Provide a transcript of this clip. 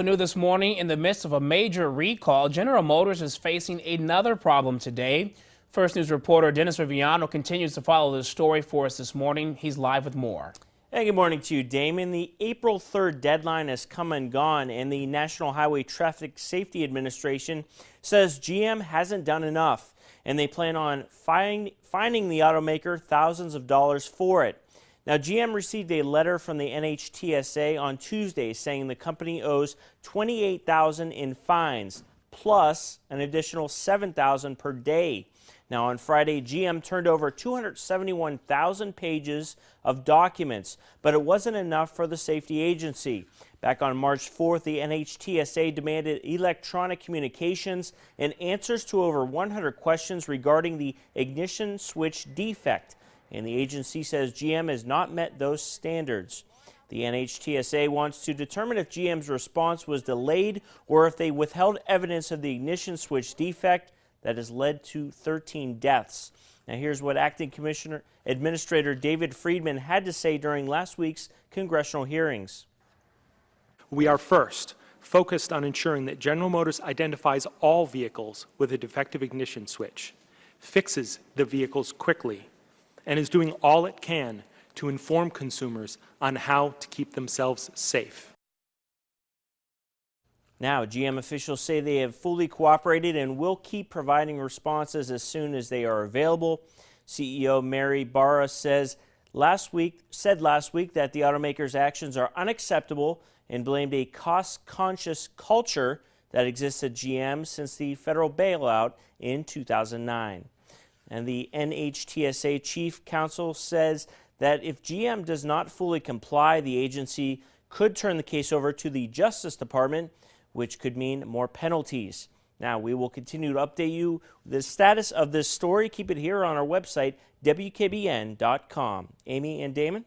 New this morning, in the midst of a major recall, General Motors is facing another problem today. First News reporter Dennis Biviano continues to follow this story for us this morning. He's live with more. Hey, good morning to you, Damon. The April 3rd deadline has come and gone, and the National Highway Traffic Safety Administration says GM hasn't done enough, and they plan on fining the automaker thousands of dollars for it. Now, GM received a letter from the NHTSA on Tuesday saying the company owes $28,000 in fines, plus an additional $7,000 per day. Now, on Friday, GM turned over 271,000 pages of documents, but it wasn't enough for the safety agency. Back on March 4th, the NHTSA demanded electronic communications and answers to over 100 questions regarding the ignition switch defect. And the agency says GM has not met those standards. The NHTSA wants to determine if GM's response was delayed or if they withheld evidence of the ignition switch defect that has led to 13 deaths. Now here's what Acting Commissioner Administrator David Friedman had to say during last week's congressional hearings. We are first focused on ensuring that General Motors identifies all vehicles with a defective ignition switch, fixes the vehicles quickly, and is doing all it can to inform consumers on how to keep themselves safe. Now, GM officials say they have fully cooperated and will keep providing responses as soon as they are available. CEO Mary Barra said last week that the automaker's actions are unacceptable and blamed a cost-conscious culture that exists at GM since the federal bailout in 2009. And the NHTSA chief counsel says that if GM does not fully comply, the agency could turn the case over to the Justice Department, which could mean more penalties. Now, we will continue to update you the status of this story. Keep it here on our website, WKBN.com. Amy and Damon?